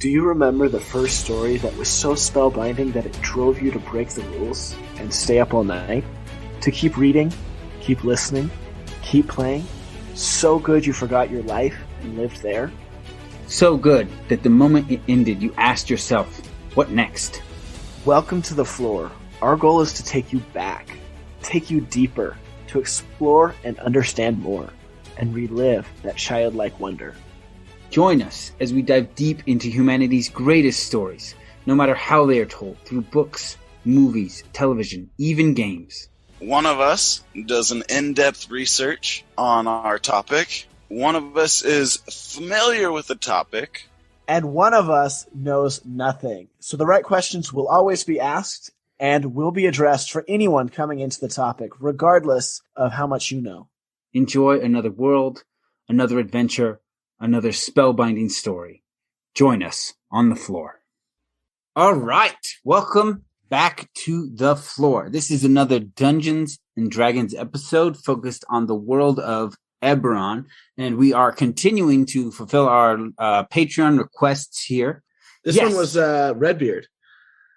Do you remember the first story that was so spellbinding that it drove you to break the rules and stay up all night? To keep reading, keep listening, keep playing? So good you forgot your life and lived there? So good that the moment it ended, you asked yourself, what next? Welcome to the floor. Our goal is to take you back, take you deeper, to explore and understand more, and relive that childlike wonder. Join us as we dive deep into humanity's greatest stories, no matter how they are told, through books, movies, television, even games. One of us does an in-depth research on our topic. One of us is familiar with the topic. And one of us knows nothing. So the right questions will always be asked and will be addressed for anyone coming into the topic, regardless of how much you know. Enjoy another world, another adventure, another spellbinding story. Join us on the floor. All right. Welcome back to the floor. This is another Dungeons and Dragons episode focused on the world of Eberron. And we are continuing to fulfill our Patreon requests here. This one was Redbeard.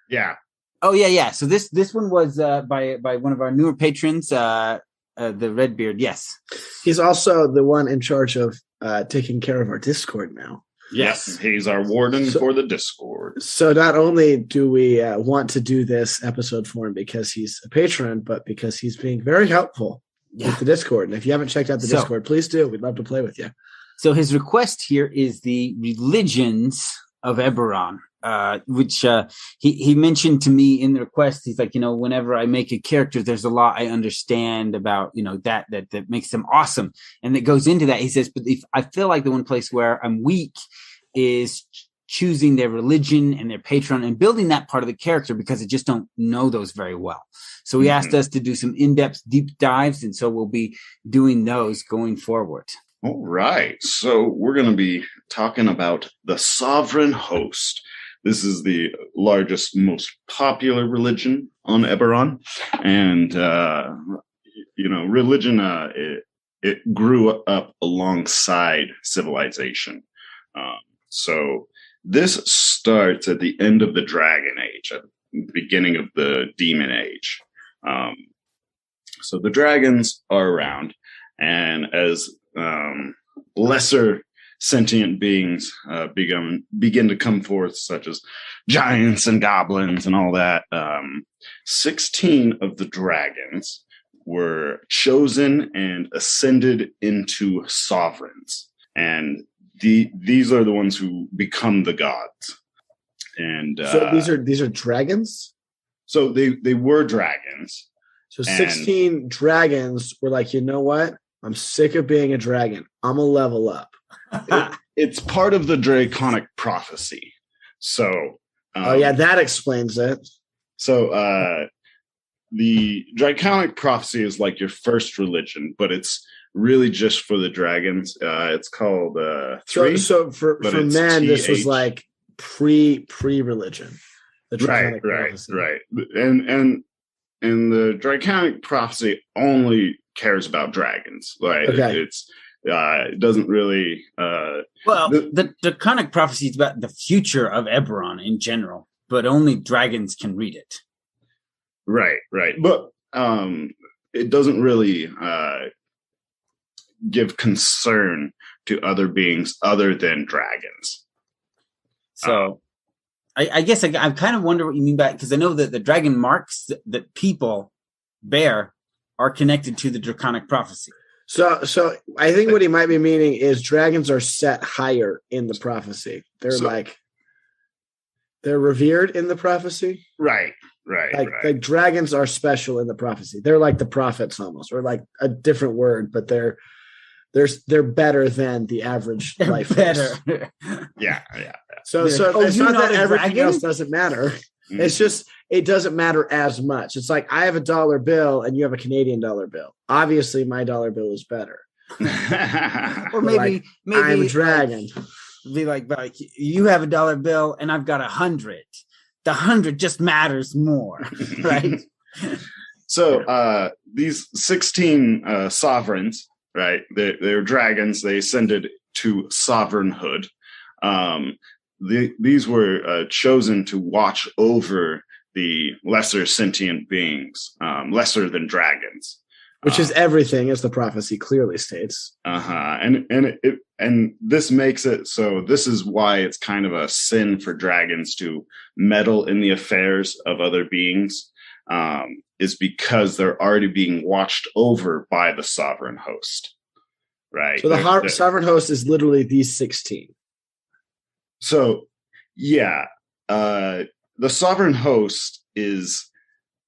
Yeah. Oh, yeah. So this one was by one of our newer patrons, the Redbeard. Yes. He's also the one in charge of taking care of our Discord now. Yes, he's our warden for the Discord. So not only do we want to do this episode for him because he's a patron, but because he's being very helpful with the Discord. And if you haven't checked out the Discord, please do. We'd love to play with you. So his request here is the Religions of Eberron, which he mentioned to me in the request. He's like, whenever I make a character, there's a lot I understand about, that makes them awesome. And that goes into that. He says, but if I feel like the one place where I'm weak is choosing their religion and their patron and building that part of the character because I just don't know those very well. So he asked us to do some in-depth deep dives. And so we'll be doing those going forward. All right. So we're going to be talking about the Sovereign Host. This is the largest, most popular religion on Eberron. And, religion, it grew up alongside civilization. So this starts at the end of the Dragon Age, at the beginning of the Demon Age. So the dragons are around, and as lesser sentient beings begin to come forth, such as giants and goblins and all that. 16 of the dragons were chosen and ascended into sovereigns, and these are the ones who become the gods. And so these are dragons. So they were dragons. So 16 dragons were like, you know what? I'm sick of being a dragon. I'm a level up. It's part of the Draconic Prophecy. So, that explains it. So, the Draconic Prophecy is like your first religion, but it's really just for the dragons. It's called 3. So for men, this was like pre-religion. The Draconic Prophecy. Right. And the Draconic Prophecy only cares about dragons. Like it doesn't really. The Draconic Prophecy is about the future of Eberron in general, but only dragons can read it. Right. But it doesn't really give concern to other beings other than dragons. So I guess I kind of wonder what you mean by, because I know that the dragon marks that people bear are connected to the Draconic Prophecy. So I think what he might be meaning is dragons are set higher in the prophecy. They're they're revered in the prophecy. Right. Like dragons are special in the prophecy. They're like the prophets almost, or like a different word, but they're better than the average life. Better. Yeah. So it's not that everything else doesn't matter. Mm-hmm. It's just it doesn't matter as much. It's like I have a $1 bill and you have a Canadian dollar bill. Obviously, my dollar bill is better. Or maybe I'm a dragon. Be like you have a $1 bill and I've got 100. The 100 just matters more, right? So these 16 sovereigns, right? They're dragons. They ascended to sovereignhood. these were chosen to watch over the lesser sentient beings, lesser than dragons, which is everything, as the prophecy clearly states. And this makes it so. This is why it's kind of a sin for dragons to meddle in the affairs of other beings, is because they're already being watched over by the sovereign host, right? So the sovereign host is literally these 16. So, yeah, the sovereign host is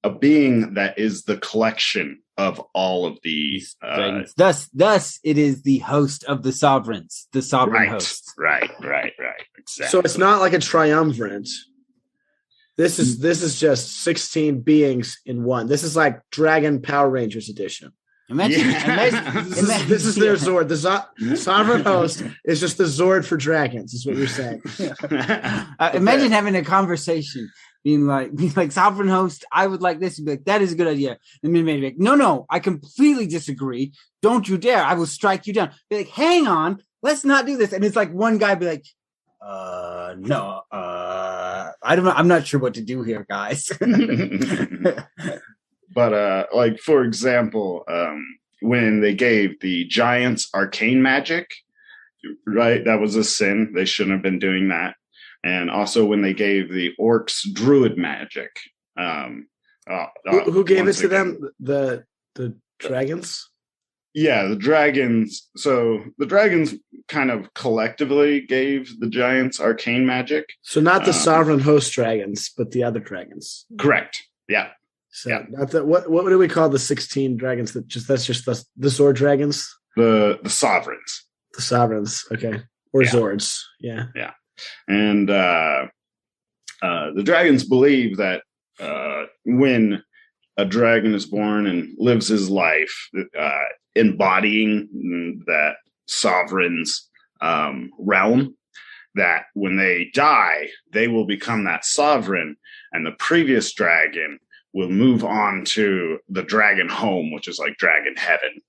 a being that is the collection of all of these dragons. Thus, it is the host of the sovereigns, the sovereign host. Right. Exactly. So it's not like a triumvirate. This is just 16 beings in one. This is like Dragon Power Rangers edition. Imagine this is their Zord. The sovereign host is just the Zord for dragons, is what you're saying. Imagine having a conversation, being like, sovereign host, I would like this. And be like, that is a good idea. And then maybe like, no, I completely disagree. Don't you dare. I will strike you down. Be like, hang on, let's not do this. And it's like one guy be like, no, I don't know. I'm not sure what to do here, guys. But like, for example, when they gave the giants arcane magic, right? That was a sin. They shouldn't have been doing that. And also when they gave the orcs druid magic. Who gave it to them? The dragons? Yeah, the dragons. So the dragons kind of collectively gave the giants arcane magic. So not the sovereign host dragons, but the other dragons. Correct. Yeah. So not the, what do we call the 16 dragons? That's just the Zord dragons? The sovereigns. The sovereigns, okay. Or Zords. Yeah. Yeah. And the dragons believe that when a dragon is born and lives his life, embodying that sovereign's realm, that when they die, they will become that sovereign, and the previous dragon will move on to the dragon home, which is like dragon heaven.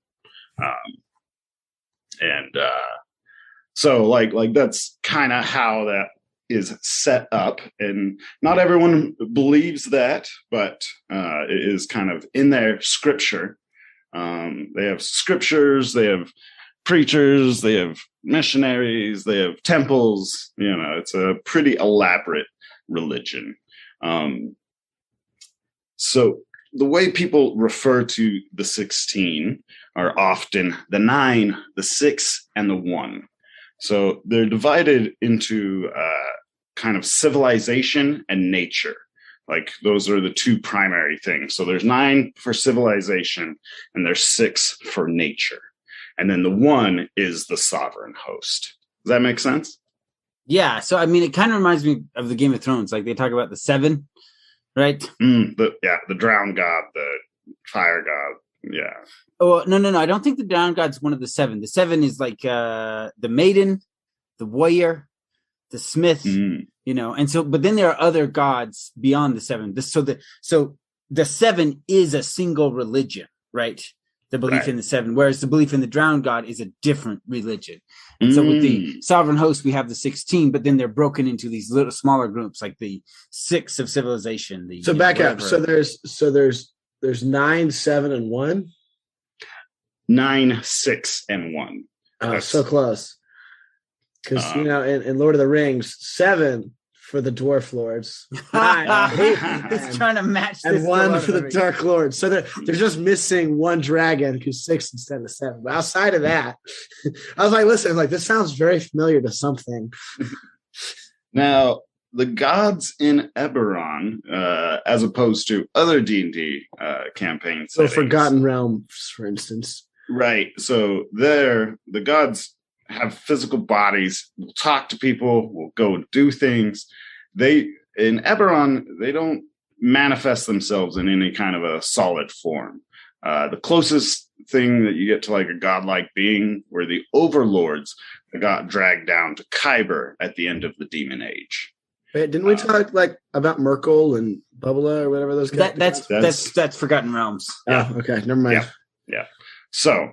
So like that's kind of how that is set up, and not everyone believes that, but it is kind of in their scripture. They have scriptures, they have preachers, they have missionaries, they have temples. It's a pretty elaborate religion. So the way people refer to the 16 are often the 9, the 6, and the 1. So they're divided into kind of civilization and nature. Like those are the two primary things. So there's 9 for civilization and there's 6 for nature. And then the 1 is the sovereign host. Does that make sense? Yeah. So, I mean, it kind of reminds me of the Game of Thrones. Like they talk about the 7, right? The drowned god, the fire god. Yeah. Oh, no. I don't think the drowned god's one of the 7. The 7 is like the maiden, the warrior, the smith, and so, but then there are other gods beyond the 7. So the 7 is a single religion, right? The belief in the 7, whereas the belief in the drowned god is a different religion. And so with the sovereign host, we have the 16, but then they're broken into these little smaller groups, like the 6 of civilization. So back up. So there's 9, 7, and 1. 9, 6, and 1. Oh, so close. Because in Lord of the Rings, 7 for the dwarf lords, 9 he's trying to match this, and 1 for the dark lords. So they're just missing 1 dragon who's 6 instead of 7. But outside of that, I was like, listen, this sounds very familiar to something. Now, the gods in Eberron, as opposed to other D&D campaigns, so Forgotten Realms, for instance, right? So the gods have physical bodies, will talk to people, will go do things. In Eberron, they don't manifest themselves in any kind of a solid form. The closest thing that you get to like a godlike being were the overlords that got dragged down to Kyber at the end of the Demon Age. Wait, didn't we talk about Merkel and Bubba or whatever those guys? That's Forgotten Realms. Yeah. Oh, okay, never mind. Yeah. So,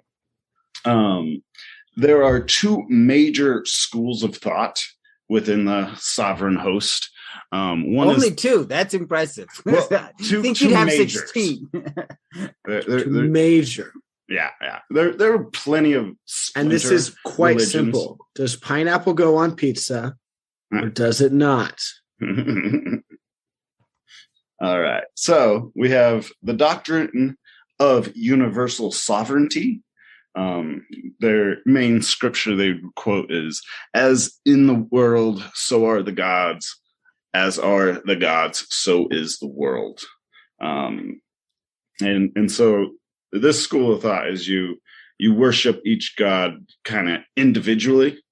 there are 2 major schools of thought within the sovereign host. One Only is 2. That's impressive. well, You think two you'd have majors. 16. Major. Yeah. There are plenty of And this is quite religions. simple. Does pineapple go on pizza or does it not? All right. So we have the doctrine of universal sovereignty. Their main scripture they quote is, "As in the world, so are the gods. As are the gods, so is the world." And so this school of thought is you worship each god kind of individually,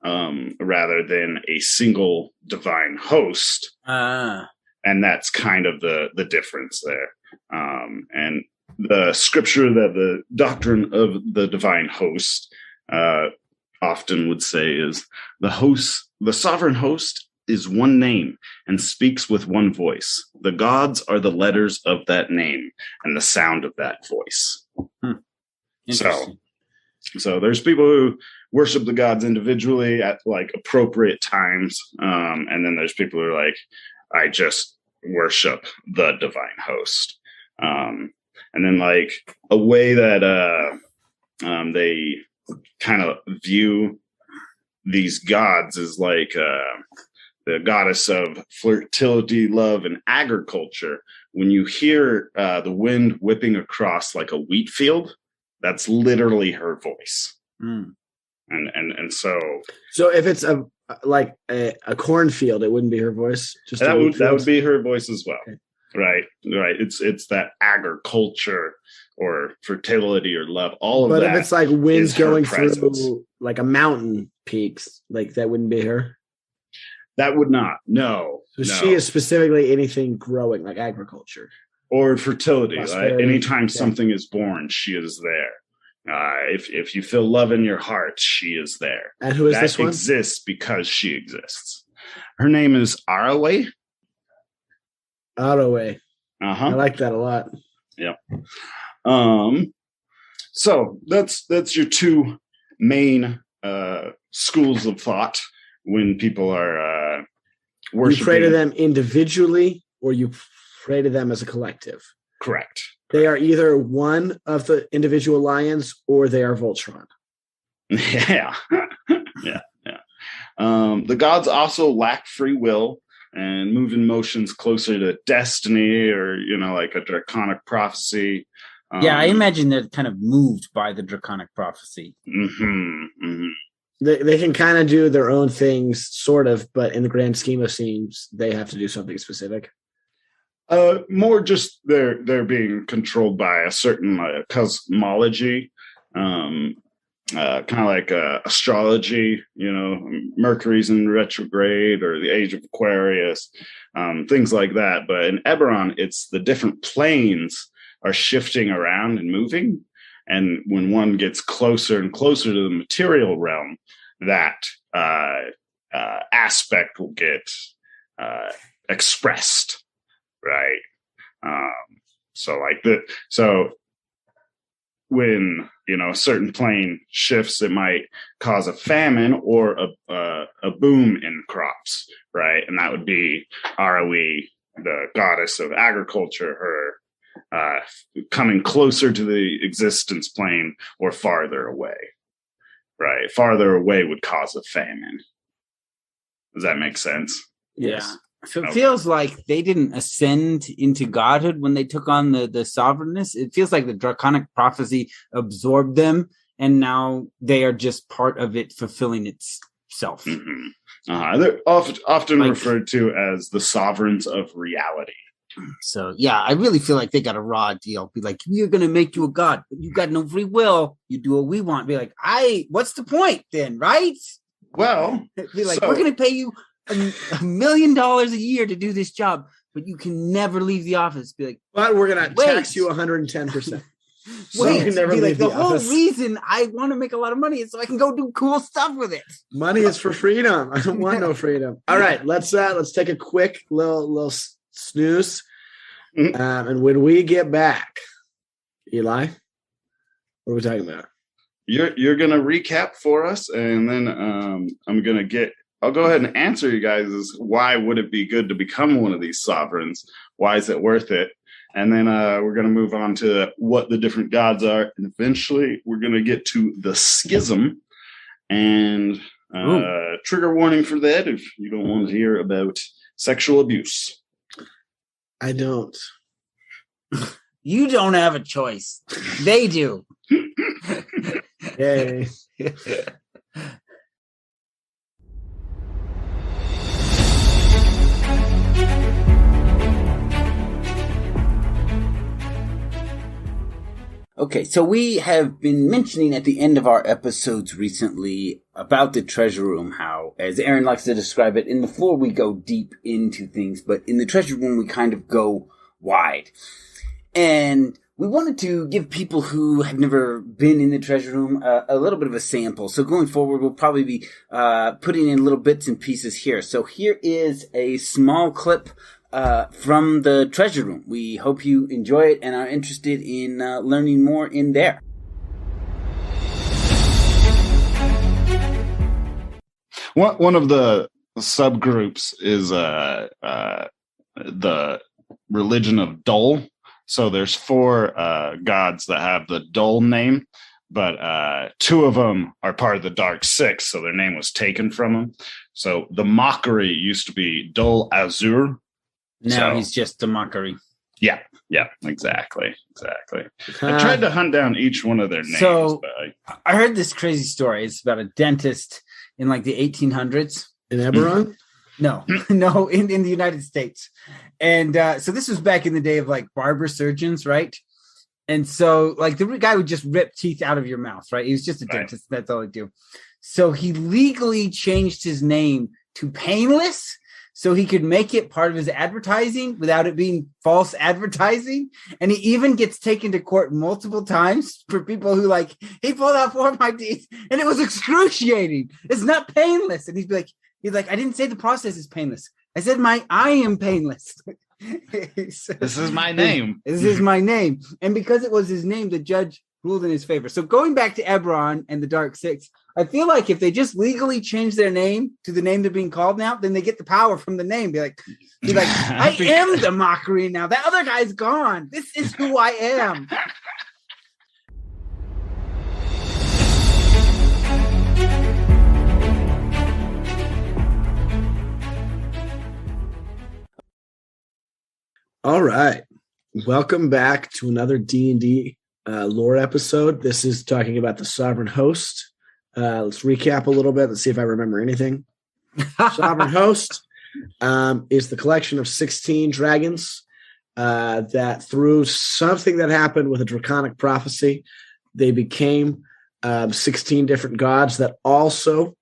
rather than a single divine host. And that's kind of the difference there. And the scripture that the doctrine of the divine host often would say is the sovereign host is one name and speaks with one voice. The gods are the letters of that name and the sound of that voice. So there's people who worship the gods individually at like appropriate times. And then there's people who are like, I just worship the divine host. And then like a way that they kind of view these gods is like the goddess of fertility, love, and agriculture. When you hear the wind whipping across like a wheat field, that's literally her voice. And so if it's a cornfield, it wouldn't be her voice. Just that would be her voice as well. Okay. Right. It's that agriculture or fertility or love. All of that. But if it's like winds going through like a mountain peaks, like that wouldn't be her. That would not. No. So she is specifically anything growing, like agriculture or fertility. Like anytime something is born, she is there. If you feel love in your heart, she is there. And who is this one? That exists because she exists. Her name is Araway. Araway. I like that a lot. Yeah. So that's your 2 main schools of thought when people are worshiping. You pray to them individually, or you pray to them as a collective. Correct. They are either one of the individual lions or they are Voltron. Yeah. The gods also lack free will and move in motions closer to destiny or, like a Draconic Prophecy. I imagine they're kind of moved by the Draconic Prophecy. They can kind of do their own things, sort of, but in the grand scheme of things, they have to do something specific. More just they're being controlled by a certain cosmology, kind of like astrology. Mercury's in retrograde or the age of Aquarius, things like that. But in Eberron, it's the different planes are shifting around and moving, and when one gets closer and closer to the material realm, that aspect will get expressed. Right. So when, a certain plane shifts, it might cause a famine or a boom in crops. Right. And that would be Arawi, the goddess of agriculture, her coming closer to the existence plane or farther away. Right. Farther away would cause a famine. Does that make sense? Yes. So it feels like they didn't ascend into godhood when they took on the sovereignness. It feels like the Draconic Prophecy absorbed them, and now they are just part of it fulfilling itself. They're often referred to as the sovereigns of reality. So, I really feel like they got a raw deal. Be like, we're going to make you a god, but you got no free will. You do what we want. Be like, what's the point then, right? Well, be like, we're going to pay you $1 million a year to do this job, but you can never leave the office. Be like, but we're going to tax you 110%. Wait, you never leave the whole reason I want to make a lot of money is so I can go do cool stuff with it. Money is for freedom. I don't want no freedom. All right, let's take a quick little snooze, and when we get back, Eli, what are we talking about? You're going to recap for us, and then I'm going to get I'll go ahead and answer you guys is why would it be good to become one of these sovereigns? Why is it worth it? And then we're going to move on to what the different gods are. And eventually we're going to get to the schism. And trigger warning for that if you don't want to hear about sexual abuse. I don't. You don't have a choice. They do. Yay. Okay, so we have been mentioning at the end of our episodes recently about the treasure room, how, as Aaron likes to describe it, in the floor we go deep into things, but in the treasure room we kind of go wide. And we wanted to give people who have never been in the treasure room a little bit of a sample. So going forward, we'll probably be putting in little bits and pieces here. So here is a small clip from the treasure room. We hope you enjoy it and are interested in learning more in there. One of the subgroups is the Religion of Dole. So there's 4 gods that have the Dole name, but 2 of them are part of the Dark Six, so their name was taken from them. So the mockery used to be Dole Azur. Now he's just a mockery. Yeah, exactly. I tried to hunt down each one of their names. So I heard this crazy story. It's about a dentist in like the 1800s. In Eberron? No, in the United States. And so this was back in the day of like barber surgeons, right? And so like the guy would just rip teeth out of your mouth, right? He was just a dentist. Right. That's all he'd do. So he legally changed his name to Painless so he could make it part of his advertising without it being false advertising. And he even gets taken to court multiple times for people who like, he pulled out 4 of my teeth and it was excruciating. It's not painless. And he's like, I didn't say the process is painless. I said I am painless. This is my name. This is my name. And because it was his name, the judge ruled in his favor. So going back to Eberron and the Dark Six, I feel like if they just legally change their name to the name they're being called now, then they get the power from the name. Be like, I am the mockery now. That other guy's gone. This is who I am. All right. Welcome back to another D&D lore episode. This is talking about the Sovereign Host. Let's recap a little bit. Let's see if I remember anything. Sovereign Host is the collection of 16 dragons that through something that happened with a Draconic Prophecy, they became 16 different gods that also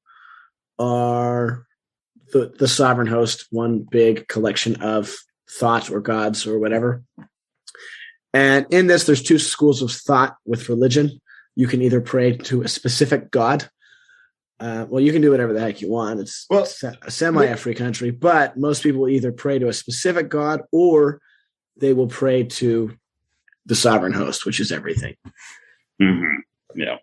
are the Sovereign Host, one big collection of thought or gods or whatever. And in this, there's 2 schools of thought with religion. You can either pray to a specific god. Well, you can do whatever the heck you want. It's a semi-free country, but most people will either pray to a specific god or they will pray to the Sovereign Host, which is everything. Mm-hmm. Yeah.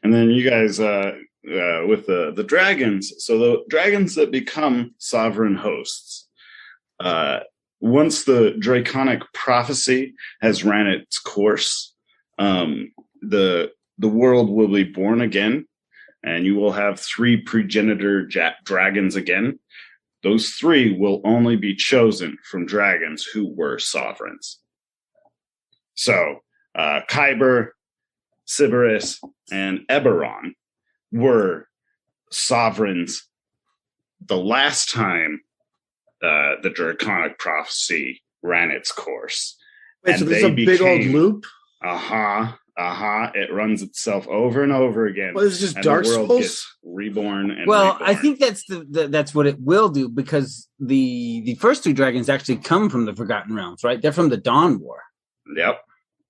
And then you guys, with the dragons, so the dragons that become Sovereign Hosts, once the Draconic Prophecy has ran its course, the world will be born again, and you will have 3 progenitor dragons again. Those 3 will only be chosen from dragons who were sovereigns. So, Kyber, Sybaris, and Eberron were sovereigns the last time the Draconic Prophecy ran its course. Wait, and so there's a big old loop? It runs itself over and over again. Well, this is just Dark Souls? Gets reborn and reborn. I think that's what it will do, because the first 2 dragons actually come from the Forgotten Realms, right? They're from the Dawn War. Yep.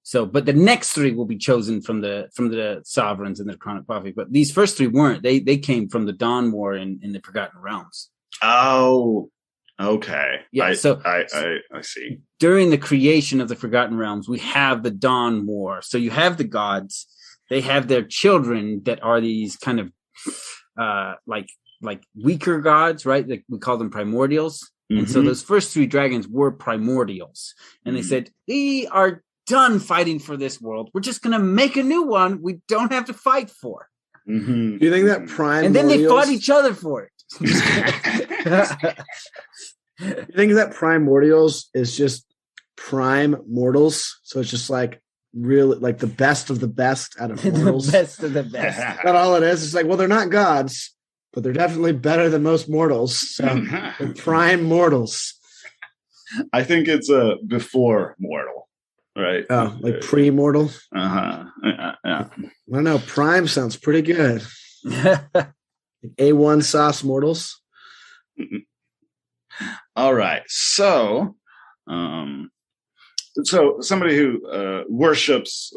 So, but the next 3 will be chosen from the sovereigns in the Draconic Prophecy. But these first 3 weren't. They came from the Dawn War in the Forgotten Realms. Oh, okay. Yeah. I see. During the creation of the Forgotten Realms, we have the Dawn War. So you have the gods. They have their children that are these kind of like like weaker gods, right? Like we call them primordials. And so those first 3 dragons were primordials. And they said, we are done fighting for this world. We're just going to make a new one we don't have to fight for. Do you think that primordials... And then they fought each other for it. You think that primordials is just prime mortals? So it's just like really like the best of the best out of mortals? The best of the best. That's all it is. It's like, well, they're not gods, but they're definitely better than most mortals. So they're prime mortals. I think it's a before mortal, right? Oh, like pre-mortal? Yeah. I don't know. Prime sounds pretty good. A1 sauce mortals. All right. So somebody who worships,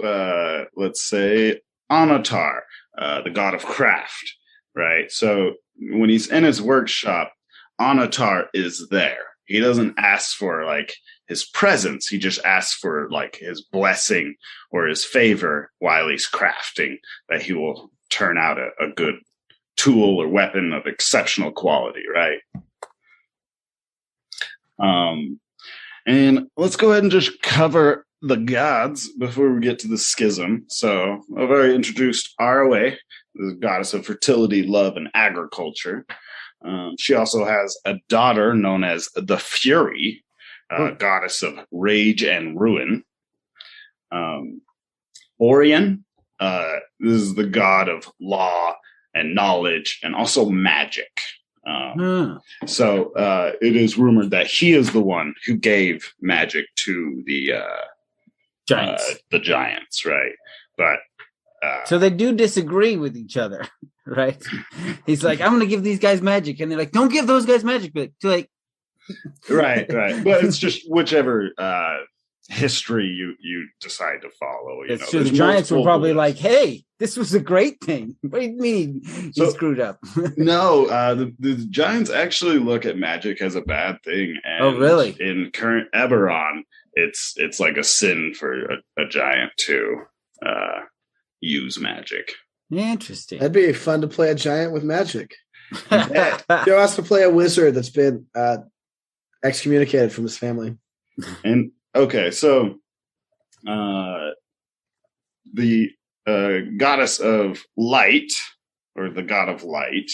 let's say, Anatar, the god of craft, right? So when he's in his workshop, Anatar is there. He doesn't ask for like his presence. He just asks for like his blessing or his favor while he's crafting, that he will turn out a good tool or weapon of exceptional quality, right? And let's go ahead and just cover the gods before we get to the schism. So I've already introduced Aroe, the goddess of fertility, love, and agriculture. She also has a daughter known as the Fury, goddess of rage and ruin. Orion, this is the god of law and knowledge and also magic. So it is rumored that he is the one who gave magic to the giants, right? But so they do disagree with each other, right? He's like, I'm going to give these guys magic, and they're like, don't give those guys magic, but like, right. But it's just whichever history you decide to follow. So the giants were probably like, hey, this was a great thing. What do you mean he screwed up? No, the giants actually look at magic as a bad thing. And oh, really? In current Eberron, it's like a sin for a giant to use magic. Interesting. That'd be fun to play a giant with magic. Joe has to play a wizard that's been excommunicated from his family. And okay, so the goddess of light, or the god of light,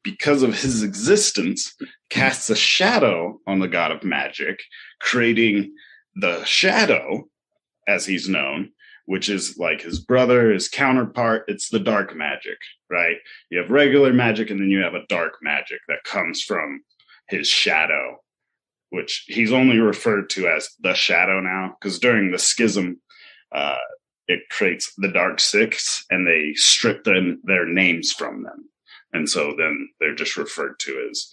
because of his existence, casts a shadow on the god of magic, creating the shadow, as he's known, which is like his brother, his counterpart. It's the dark magic, right? You have regular magic, and then you have a dark magic that comes from his shadow, which he's only referred to as the shadow now, because during the schism, it creates the Dark Six, and they strip their names from them. And so then they're just referred to as,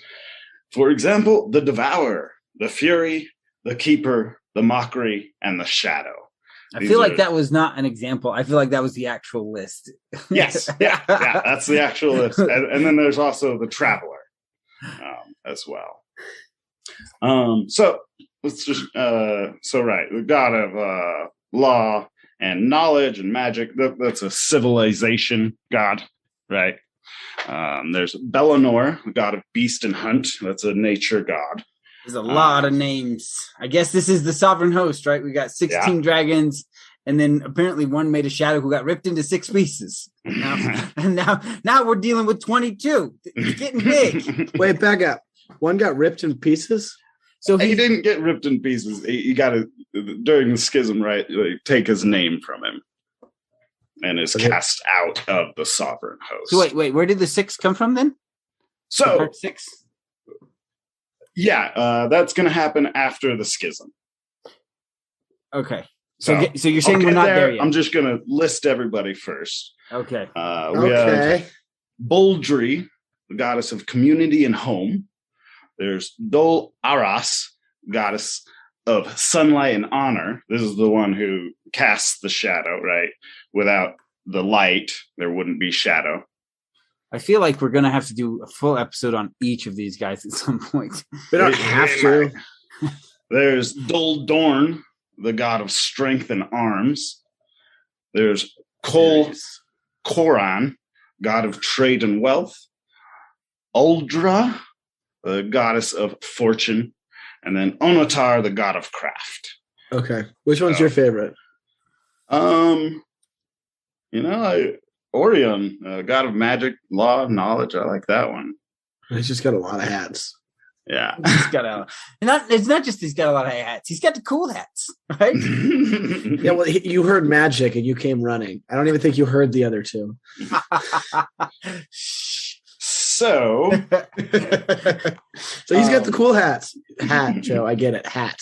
for example, the Devourer, the Fury, the Keeper, the Mockery, and the Shadow. I feel like that was not an example. I feel like that was the actual list. Yes. Yeah, that's the actual list. And then there's also the Traveler as well. So let's just right, the god of law and knowledge and magic, that's a civilization god, right? There's Bellinor, the god of beast and hunt. That's a nature god. There's a lot of names. I guess this is the sovereign host, right? We got 16 dragons, and then apparently one made a shadow who got ripped into 6 pieces. And now we're dealing with 22. It's getting big. Wait, back up. One got ripped in pieces? So he didn't get ripped in pieces. He got it during the schism, right? They take his name from him and is cast out of the sovereign host. So wait, where did the 6 come from then? So part 6? Yeah, that's going to happen after the schism. Okay. So you're saying we're not there yet? I'm just going to list everybody first. Okay. We have Boldry, the goddess of community and home. There's Dole Aras, goddess of sunlight and honor. This is the one who casts the shadow, right? Without the light, there wouldn't be shadow. I feel like we're going to have to do a full episode on each of these guys at some point. We don't have to. There's Dol Dorn, the god of strength and arms. There's Kol Koran, god of trade and wealth. Uldra, the goddess of fortune, and then Onotar, the god of craft. Okay. Which one's your favorite? Orion, god of magic, law, knowledge. I like that one. He's just got a lot of hats. Yeah. It's not just he's got a lot of hats. He's got the cool hats, right? Yeah, well, you heard magic and you came running. I don't even think you heard the other two. So he's got the cool hats. Hat, Joe. I get it. Hat.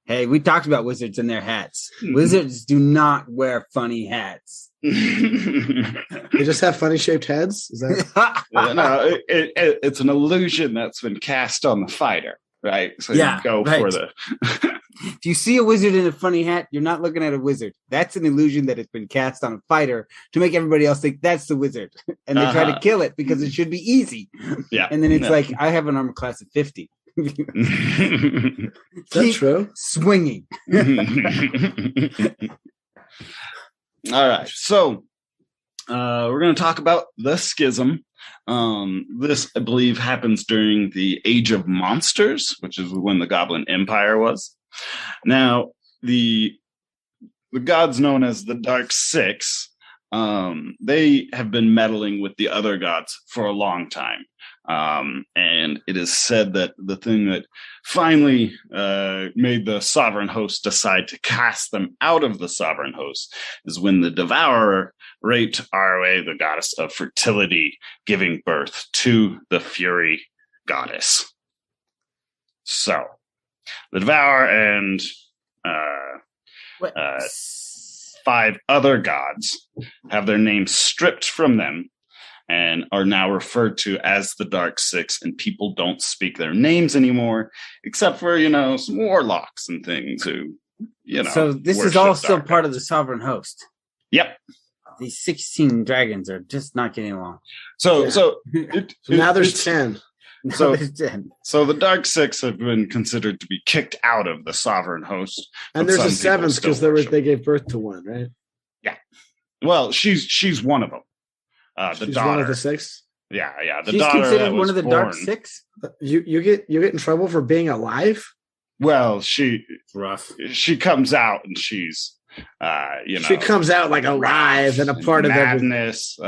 Hey, we talked about wizards and their hats. Wizards do not wear funny hats. They just have funny shaped heads. Is that? No, it's an illusion that's been cast on the fighter, right? So you go for the. If you see a wizard in a funny hat, you're not looking at a wizard. That's an illusion that has been cast on a fighter to make everybody else think that's the wizard, and they try to kill it because it should be easy. Yeah, and then it's like, I have an armor class of 50. Is that true? Swinging. All right, so we're going to talk about the Schism. This, I believe, happens during the Age of Monsters, which is when the Goblin Empire was. Now, the gods known as the Dark Six, they have been meddling with the other gods for a long time. And it is said that the thing that finally made the sovereign host decide to cast them out of the sovereign host is when the Devourer raped Arwe, the goddess of fertility, giving birth to the Fury goddess. So, the Devourer and 5 other gods have their names stripped from them and are now referred to as the Dark Six, and people don't speak their names anymore, except for, some warlocks and things who, So this is all still part of the sovereign host. Yep. These 16 dragons are just not getting along. So now there's 10. So the Dark Six have been considered to be kicked out of the sovereign host. And there's a 7th because they gave birth to one, right? Yeah. Well, she's one of them. The She's daughter. One of the 6? Yeah. The She's daughter considered one of the Dark Six? You get in trouble for being alive? Well, It's rough. She comes out and she's she comes out like alive and a part of madness.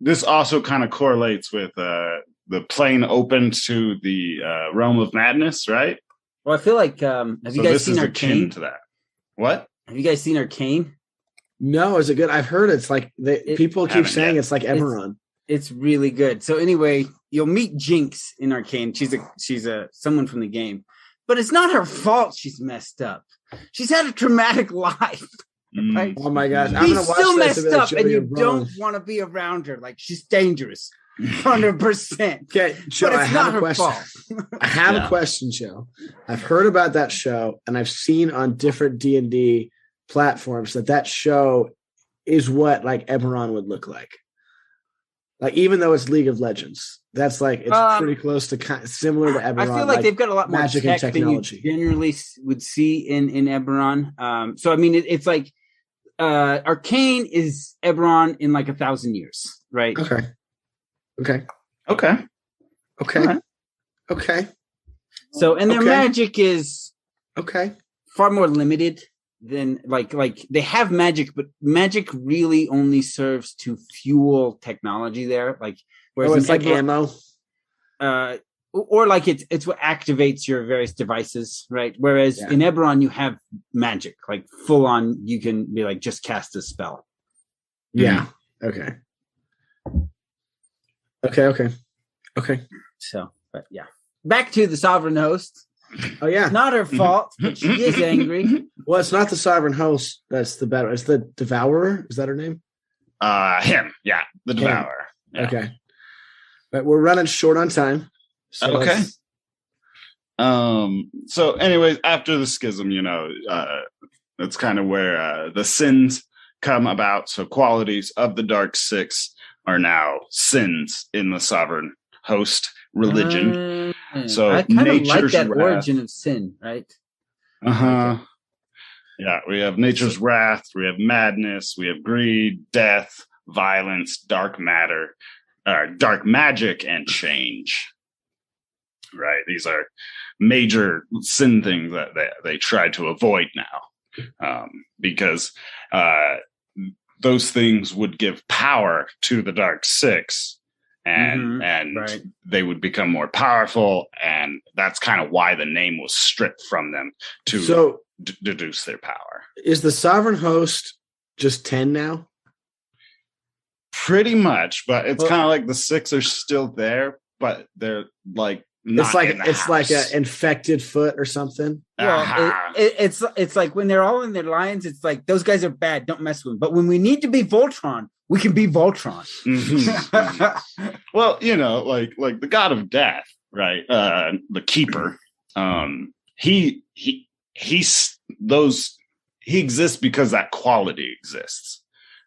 This also kind of correlates with the plane opened to the realm of madness, right? Well, I feel like have you guys seen Arcane? To that. What? Have you guys seen Arcane? No, is it good? I've heard it's like people keep saying it's like Eberron. It's really good. So anyway, you'll meet Jinx in Arcane. She's a someone from the game, but it's not her fault. She's messed up. She's had a traumatic life. Right? Oh my gosh! She's still messed up, and you don't want to be around her. Like, she's dangerous, 100%. Okay, Joe, but it's I have not a her question. fault. I have a question, Joe. I've heard about that show, and I've seen on different D&D platforms that show is what like Eberron would look like. Like, even though it's League of Legends, that's like it's pretty close to similar to Eberron. I feel like they've got a lot more magic tech and technology than you generally would see in Eberron. So I mean, it's like Arcane is Eberron in like 1,000 years, right? Okay. So, and their magic is far more limited than like they have magic, but magic really only serves to fuel technology there. Like, whereas it's like Eberron, ammo. Or like it's what activates your various devices, right? Whereas in Eberron you have magic, like full on. You can be like, just cast a spell. Yeah. Okay. So, but yeah, back to the sovereign host. Oh yeah, it's not her fault, but she is angry. Well, it's not the sovereign host that's the better. It's the Devourer. Is that her name? Him. Yeah, the Devourer. Yeah. Okay. But we're running short on time. So okay. So anyways, after the Schism, that's kind of where the sins come about. So qualities of the Dark Six are now sins in the sovereign host religion. So I kind of like nature's that wrath. origin of sin, right? Okay. Yeah, we have nature's wrath, we have madness, we have greed, death, violence, dark matter, dark magic and change. Right, these are major sin things that they try to avoid now, because those things would give power to the Dark Six, and right. they would become more powerful, and that's kind of why the name was stripped from them to deduce their power. Is the Sovereign Host just 10 now? Pretty much, but it's kind of like the Six are still there, but they're like not it's like an infected foot or something. Well, it's like when they're all in their lines, it's like those guys are bad, don't mess with them. But when we need to be Voltron, we can be Voltron. Well, like the god of death, right? The keeper. He exists because that quality exists,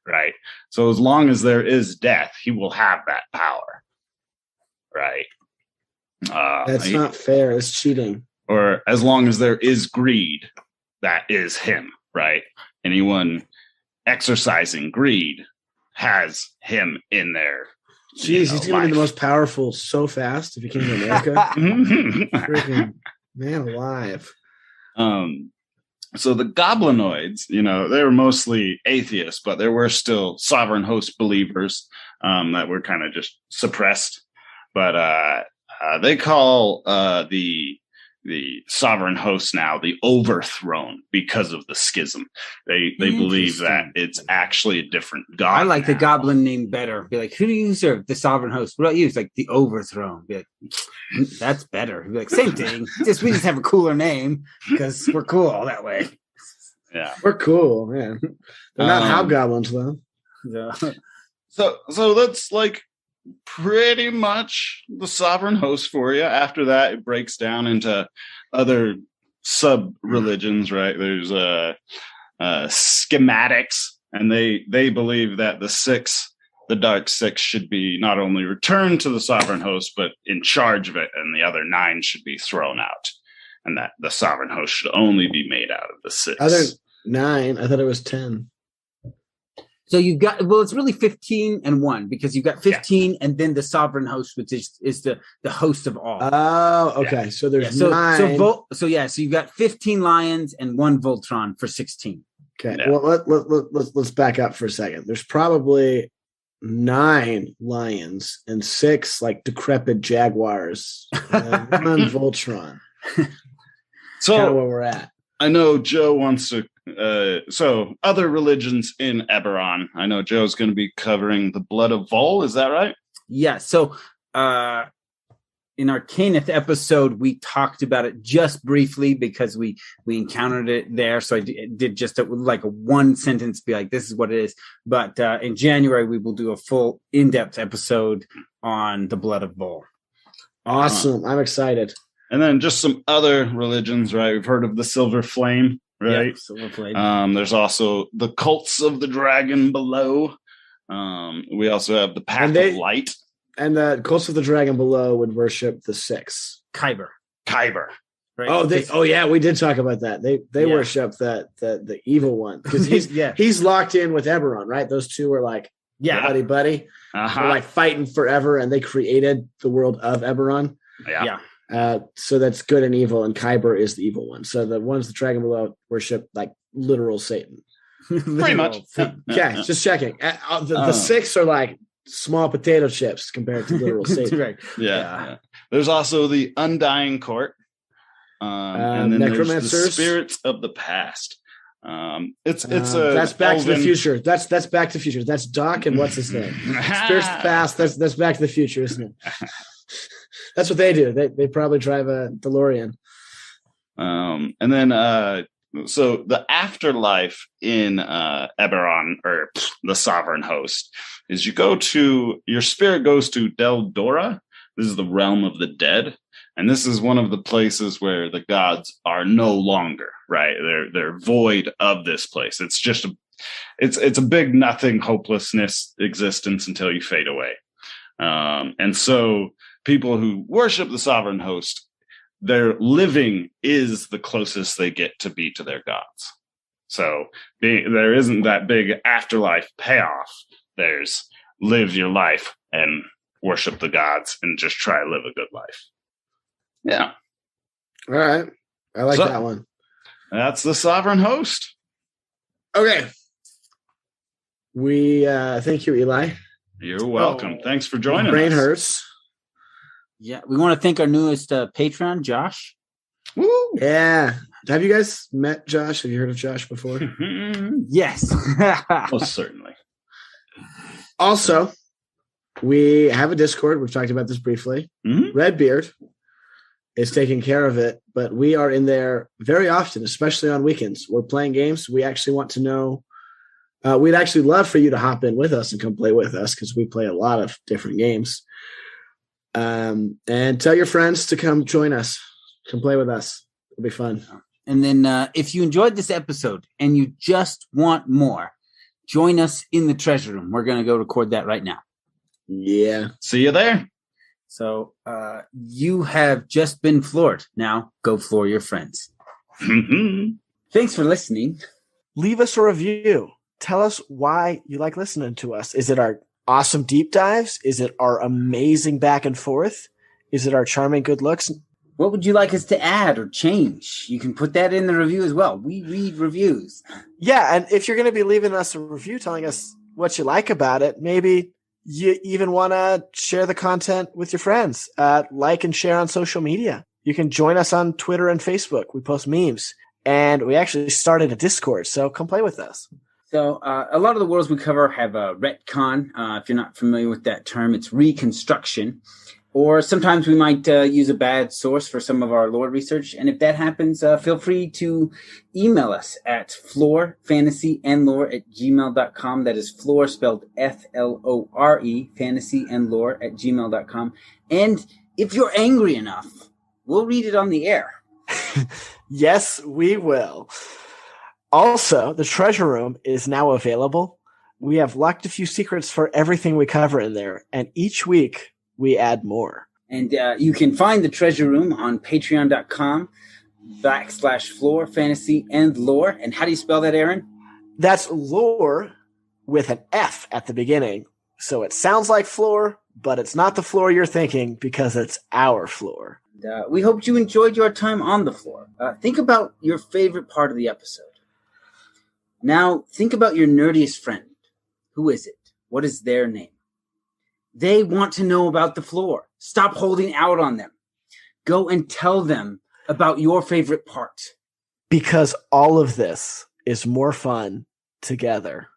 right? So as long as there is death, he will have that power, right? That's not fair. It's cheating. Or as long as there is greed, that is him, right? Anyone exercising greed has him in there. Jeez, he's going to be the most powerful so fast if he came to America. Freaking man alive. So the goblinoids, they were mostly atheists, but there were still sovereign host believers that were kind of just suppressed. But they call the sovereign host now the overthrown because of the schism. They believe that it's actually a different god. I like now. the goblin name better. Be like, who do you serve? The sovereign host. What about you? It's like the overthrown. Be like, that's better. Be like, same thing. We just have a cooler name because we're cool that way. Yeah, we're cool, man. They're not hobgoblins though. So that's like pretty much the sovereign host for you. After that, it breaks down into other sub-religions, right? There's schematics, and they believe that the Dark Six should be not only returned to the sovereign host, but in charge of it, and the other 9 should be thrown out, and that the sovereign host should only be made out of the 6. Other 9? I thought it was 10. So you've got, it's really 15 and 1, because you've got 15 and then the sovereign host, which is the host of all. Oh, okay. Yeah. So there's 9. So you've got 15 lions and 1 Voltron for 16. Okay. Yeah. Well, let's back up for a second. There's probably 9 lions and 6 like decrepit jaguars and 1 Voltron. So kind of where we're at. I know Joe wants to. So other religions in Eberron. I know Joe's going to be covering the blood of Vol. Is that right? Yeah. So in our Caneth episode, we talked about it just briefly because we encountered it there. So I did just a 1 sentence, be like, this is what it is. But in January, we will do a full in-depth episode on the blood of Vol. Awesome. I'm excited. And then just some other religions, right? We've heard of the Silver Flame, right? Yep, Silver Flame. There's also the cults of the dragon below. We also have the Path of Light. And the cults of the dragon below would worship the 6. Kyber. Right? Oh, we did talk about that. They worship the evil one because he's locked in with Eberron, right? Those two were like buddy. Uh-huh. They're like fighting forever, and they created the world of Eberron. Yeah. So that's good and evil, and Kyber is the evil one. So the ones the dragon below worship like literal Satan. Pretty much. Yeah, just checking. The 6 are like small potato chips compared to literal Satan. Right. Yeah. There's also the Undying Court, and then there's the Spirits of the Past. It's that's Back to the Future. That's Back to the Future. That's Doc and what's his name? Spirits of the Past. That's Back to the Future, isn't it? That's what they do. They probably drive a DeLorean. And then so the afterlife in Eberron, or the Sovereign Host, is your spirit goes to Del Dora. This is the realm of the dead, and this is one of the places where the gods are no longer, right? They're void of this place. It's just it's a big nothing, hopelessness existence until you fade away. And so people who worship the Sovereign Host, their living is the closest they get to be to their gods. So there isn't that big afterlife payoff. There's live your life and worship the gods and just try to live a good life. Yeah. All right. I like So- that one. That's the Sovereign Host. Okay. We thank you, Eli. You're welcome. Thanks for joining Brain us. hurts. Yeah, we want to thank our newest Patreon, Josh. Woo! Yeah. Have you guys met Josh? Have you heard of Josh before? Yes. Most certainly. Also, we have a Discord. We've talked about this briefly. Mhm. Redbeard is taking care of it, but we are in there very often, especially on weekends. We're playing games. We actually want to know. We'd actually love for you to hop in with us and come play with us because we play a lot of different games. And tell your friends to come join us. Come play with us. It'll be fun. And then if you enjoyed this episode and you just want more, join us in the treasure room. We're going to go record that right now. Yeah. See you there. So you have just been floored. Now go floor your friends. Thanks for listening. Leave us a review. Tell us why you like listening to us. Is it our awesome deep dives? Is it our amazing back and forth? Is it our charming good looks? What would you like us to add or change? You can put that in the review as well. We read reviews. Yeah, and if you're going to be leaving us a review telling us what you like about it, maybe you even want to share the content with your friends. Like and share on social media. You can join us on Twitter and Facebook. We post memes. And we actually started a Discord, so come play with us. So a lot of the worlds we cover have a retcon. If you're not familiar with that term, it's reconstruction. Or sometimes we might use a bad source for some of our lore research. And if that happens, feel free to email us at floorfantasyandlore@gmail.com. That is floor spelled FLORE, fantasyandlore@gmail.com. And if you're angry enough, we'll read it on the air. Yes, we will. Also, the treasure room is now available. We have locked a few secrets for everything we cover in there. And each week, we add more. And you can find the treasure room on patreon.com/floor fantasy and lore. And how do you spell that, Aaron? That's lore with an F at the beginning. So it sounds like floor, but it's not the floor you're thinking because it's our floor. We hope you enjoyed your time on the floor. Think about your favorite part of the episode. Now, think about your nerdiest friend. Who is it? What is their name? They want to know about the floor. Stop holding out on them. Go and tell them about your favorite part. Because all of this is more fun together.